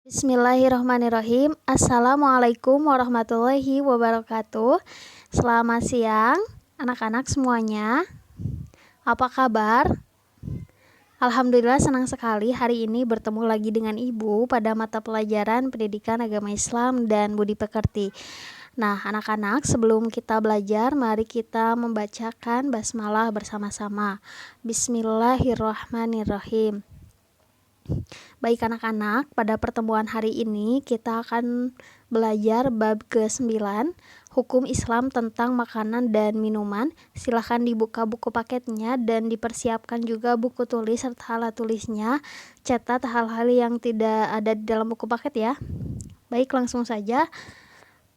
Bismillahirrahmanirrahim. Assalamualaikum warahmatullahi wabarakatuh. Selamat siang anak-anak semuanya. Apa kabar? Alhamdulillah senang sekali hari ini bertemu lagi dengan Ibu pada mata pelajaran Pendidikan Agama Islam dan Budi Pekerti. Nah, anak-anak, sebelum kita belajar, mari kita membacakan basmalah bersama-sama. Bismillahirrahmanirrahim. Baik anak-anak, pada pertemuan hari ini kita akan belajar bab ke-9, Hukum Islam tentang makanan dan minuman. Silahkan dibuka buku paketnya dan dipersiapkan juga buku tulis serta alat tulisnya. Catat hal-hal yang tidak ada di dalam buku paket ya. Baik, langsung saja.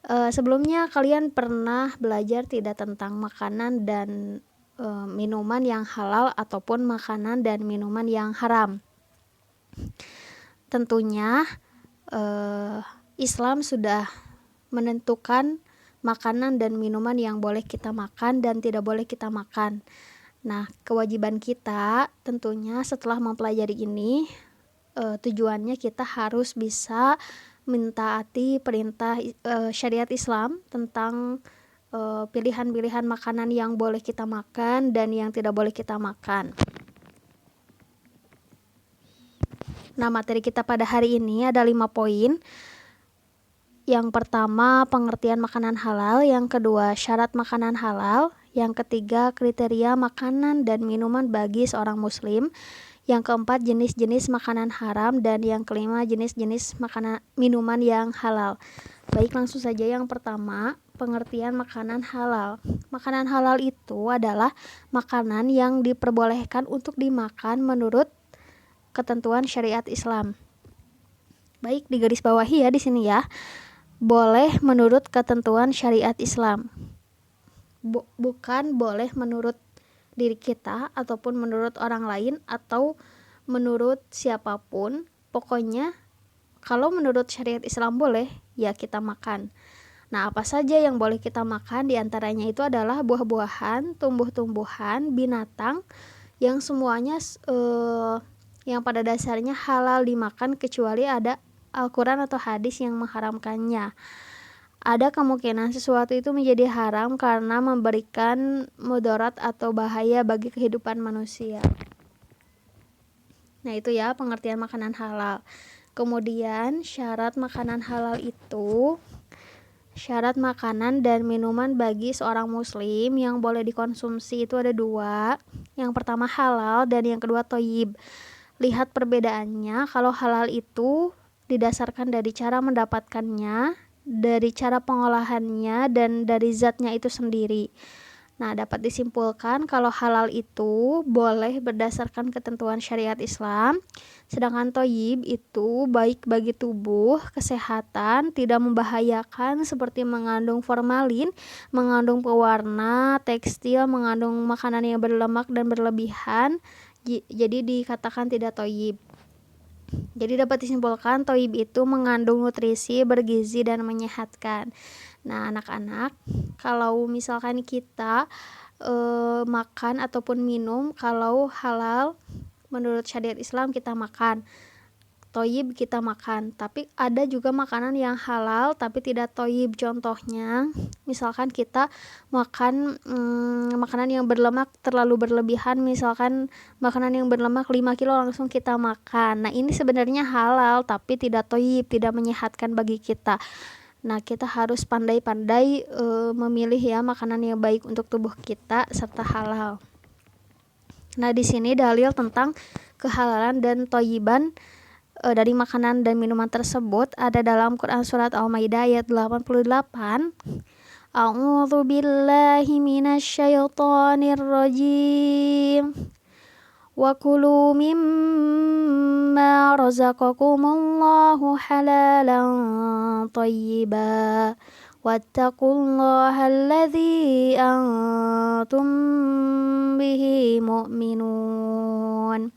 Sebelumnya kalian pernah belajar tidak tentang makanan dan minuman yang halal ataupun makanan dan minuman yang haram? Tentunya Islam sudah menentukan makanan dan minuman yang boleh kita makan dan tidak boleh kita makan. Nah, kewajiban kita tentunya setelah mempelajari ini, tujuannya kita harus bisa mentaati perintah syariat Islam tentang pilihan-pilihan makanan yang boleh kita makan dan yang tidak boleh kita makan. Nah, materi kita pada hari ini ada 5 poin. Yang pertama, pengertian makanan halal. Yang kedua, syarat makanan halal. Yang ketiga, kriteria makanan dan minuman bagi seorang muslim. Yang keempat, jenis-jenis makanan haram. Dan yang kelima, jenis-jenis minuman yang halal. Baik, langsung saja. Yang pertama, pengertian makanan halal. Makanan halal itu adalah makanan yang diperbolehkan untuk dimakan menurut ketentuan syariat Islam. Baik, digaris bawahi ya di sini ya. Boleh menurut ketentuan syariat Islam. Bukan boleh menurut diri kita ataupun menurut orang lain atau menurut siapapun. Pokoknya kalau menurut syariat Islam boleh, ya kita makan. Nah, apa saja yang boleh kita makan? Di antaranya itu adalah buah-buahan, tumbuh-tumbuhan, binatang yang semuanya yang pada dasarnya halal dimakan kecuali ada Al-Quran atau hadis yang mengharamkannya. Ada kemungkinan sesuatu itu menjadi haram karena memberikan mudarat atau bahaya bagi kehidupan manusia. Nah, itu ya pengertian makanan halal. Kemudian syarat makanan halal itu syarat makanan dan minuman bagi seorang muslim yang boleh dikonsumsi itu ada 2. Yang pertama halal dan yang kedua thayyib. Lihat perbedaannya. Kalau halal itu didasarkan dari cara mendapatkannya, dari cara pengolahannya, dan dari zatnya itu sendiri. Nah, dapat disimpulkan kalau halal itu boleh berdasarkan ketentuan syariat Islam, sedangkan thayyib itu baik bagi tubuh, kesehatan, tidak membahayakan seperti mengandung formalin, mengandung pewarna, tekstil, mengandung makanan yang berlemak dan berlebihan. Jadi dikatakan tidak thayyib. Jadi dapat disimpulkan thayyib itu mengandung nutrisi, bergizi, dan menyehatkan. Nah, anak-anak, kalau misalkan kita makan ataupun minum, kalau halal menurut syariat Islam kita makan, thayyib kita makan. Tapi ada juga makanan yang halal tapi tidak thayyib. Contohnya, misalkan kita makan makanan yang berlemak terlalu berlebihan, misalkan makanan yang berlemak 5 kilo langsung kita makan. Nah, ini sebenarnya halal tapi tidak thayyib, tidak menyehatkan bagi kita. Nah, kita harus pandai-pandai memilih ya makanan yang baik untuk tubuh kita serta halal. Nah, di sini dalil tentang kehalalan dan thayyiban dari makanan dan minuman tersebut ada dalam Quran surat Al-Maidah ayat 88. A'udzu billahi minasyaitonir rajim. Wa kulu mimma razaqakumullahu halalan thayyiba wattaqullaha alladzi antum bihi mu'minun.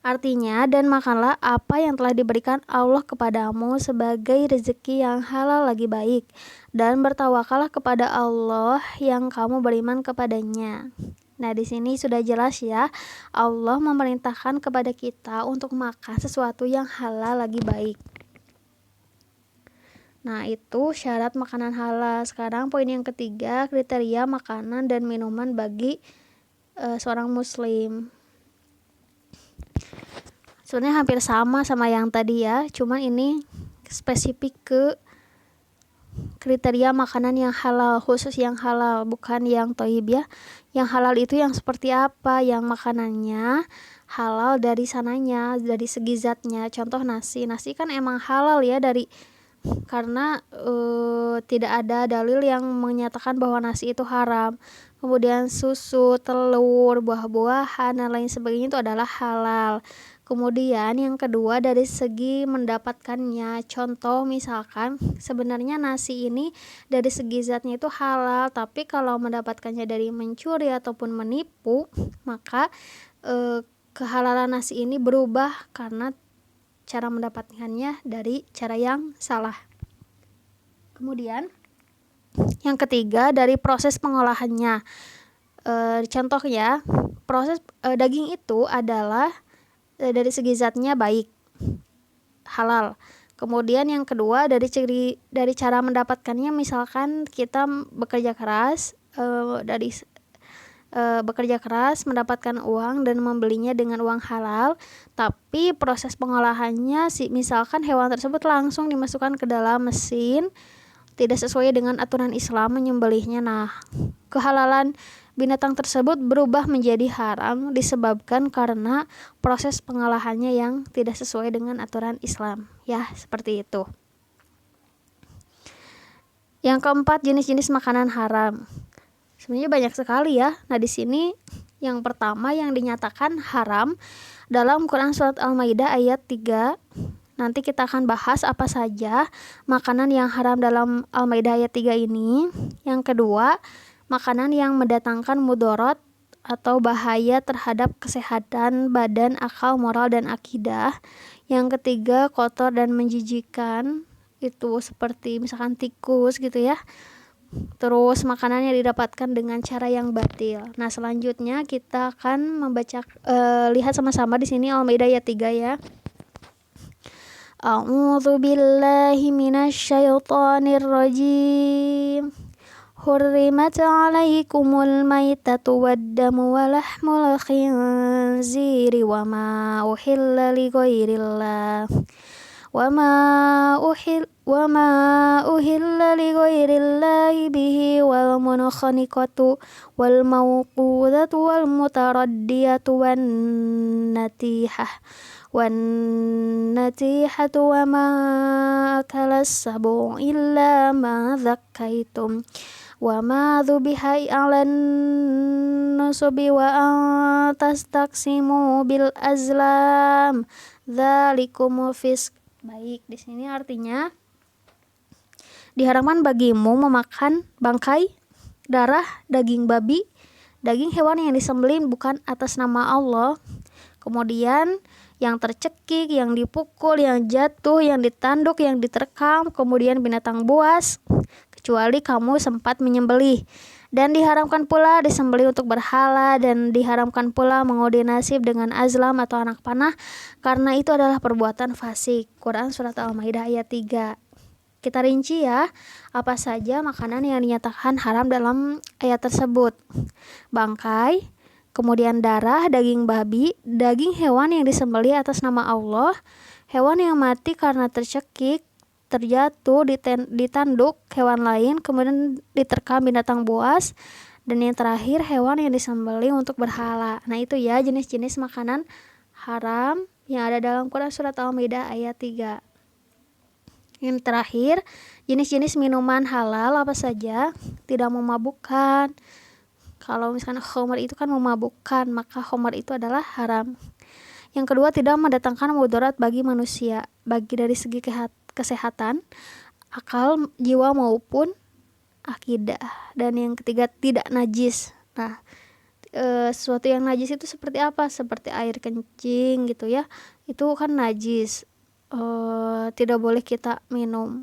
Artinya, dan makanlah apa yang telah diberikan Allah kepadamu sebagai rezeki yang halal lagi baik, dan bertawakallah kepada Allah yang kamu beriman kepadanya. Nah, di sini sudah jelas ya, Allah memerintahkan kepada kita untuk makan sesuatu yang halal lagi baik. Nah, itu syarat makanan halal. Sekarang poin yang ketiga, kriteria makanan dan minuman bagi seorang muslim. Sebenarnya hampir sama yang tadi ya, cuman ini spesifik ke kriteria makanan yang halal, khusus yang halal, bukan yang toib ya. Yang halal itu yang seperti apa? Yang makanannya halal dari sananya, dari segi zatnya. Contoh nasi kan emang halal ya, karena tidak ada dalil yang menyatakan bahwa nasi itu haram. Kemudian susu, telur, buah-buahan dan lain sebagainya itu adalah halal. Kemudian yang kedua dari segi mendapatkannya, contoh misalkan sebenarnya nasi ini dari segi zatnya itu halal, tapi kalau mendapatkannya dari mencuri ataupun menipu, maka kehalalan nasi ini berubah karena cara mendapatkannya dari cara yang salah. Kemudian yang ketiga dari proses pengolahannya. Contohnya proses daging itu adalah dari segi zatnya baik, halal. Kemudian yang kedua dari cara mendapatkannya, misalkan kita bekerja keras bekerja keras mendapatkan uang dan membelinya dengan uang halal, tapi proses pengolahannya misalkan hewan tersebut langsung dimasukkan ke dalam mesin, tidak sesuai dengan aturan Islam menyembelihnya. Nah, kehalalan binatang tersebut berubah menjadi haram disebabkan karena proses pengolahannya yang tidak sesuai dengan aturan Islam. Ya, seperti itu. Yang keempat, jenis-jenis makanan haram. Sebenarnya banyak sekali ya. Nah, di sini yang pertama yang dinyatakan haram dalam Quran surat Al-Maidah ayat 3. Nanti kita akan bahas apa saja makanan yang haram dalam Al-Maidah ayat 3 ini. Yang kedua, makanan yang mendatangkan mudarat atau bahaya terhadap kesehatan badan, akal, moral, dan akidah. Yang ketiga, kotor dan menjijikan. Itu seperti misalkan tikus gitu ya. Terus makanannya didapatkan dengan cara yang batil. Nah, selanjutnya kita akan membaca lihat sama-sama di sini Al-Maidah ayat 3 ya. A'udzu billahi minasyaitonir rajim. Hurrimat 'alaikumul maitatu waddamu wa lahmul khinziri wa ma uhilla li ghairillah wa ma uhilla li ghairillahi bihi wal munkhaniqatu wal mawqudatu wal mutaraddiyatu wan natihatu wa ma akalas sabu illa ma zakkaitum wa ma dhubiha 'alan nusubi wa an tastaqsimu bil azlam dzalikumul fisq. Baik, di sini artinya diharamkan bagimu memakan bangkai, darah, daging babi, daging hewan yang disembelih bukan atas nama Allah. Kemudian yang tercekik, yang dipukul, yang jatuh, yang ditanduk, yang diterkam, kemudian binatang buas, kecuali kamu sempat menyembelih. Dan diharamkan pula disembelih untuk berhala, dan diharamkan pula mengundi nasib dengan azlam atau anak panah, karena itu adalah perbuatan fasik. Quran surat Al-Maidah ayat 3. Kita rinci ya, apa saja makanan yang dinyatakan haram dalam ayat tersebut. Bangkai, kemudian darah, daging babi, daging hewan yang disembelih atas nama Allah, hewan yang mati karena tercekik, terjatuh, ditanduk hewan lain, kemudian diterkam binatang buas, dan yang terakhir hewan yang disembelih untuk berhala. Nah, itu ya jenis-jenis makanan haram yang ada dalam Quran surat Al-Maidah ayat 3. Yang terakhir, jenis-jenis minuman halal apa saja? Tidak memabukkan. Kalau misalkan khamar itu kan memabukkan, maka khamar itu adalah haram. Yang kedua, tidak mendatangkan mudarat bagi manusia, bagi dari segi kesehatan, akal, jiwa maupun akidah. Dan yang ketiga, tidak najis. Nah, sesuatu yang najis itu seperti apa? Seperti air kencing gitu ya. Itu kan najis. Tidak boleh kita minum.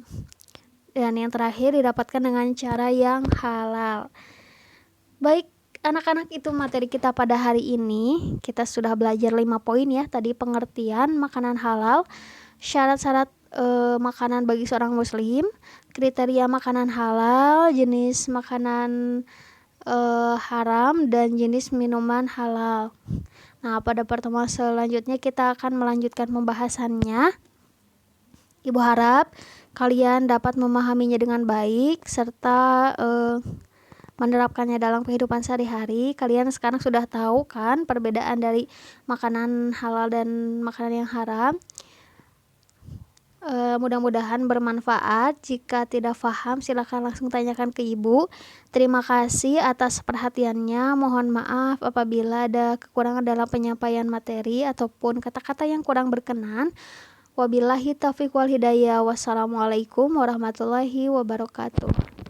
Dan yang terakhir, didapatkan dengan cara yang halal. Baik, anak-anak, itu materi kita pada hari ini. Kita sudah belajar 5 poin ya. Tadi pengertian makanan halal, syarat-syarat makanan bagi seorang muslim, kriteria makanan halal, jenis makanan haram, dan jenis minuman halal. Nah, pada pertemuan selanjutnya kita akan melanjutkan pembahasannya. Ibu harap kalian dapat memahaminya dengan baik serta menerapkannya dalam kehidupan sehari-hari. Kalian sekarang sudah tahu kan perbedaan dari makanan halal dan makanan yang haram. Mudah-mudahan bermanfaat. Jika tidak paham silakan langsung tanyakan ke ibu. Terima kasih atas perhatiannya. Mohon maaf apabila ada kekurangan dalam penyampaian materi ataupun kata-kata yang kurang berkenan. Wabillahi taufiq wal hidayah. Wassalamualaikum warahmatullahi wabarakatuh.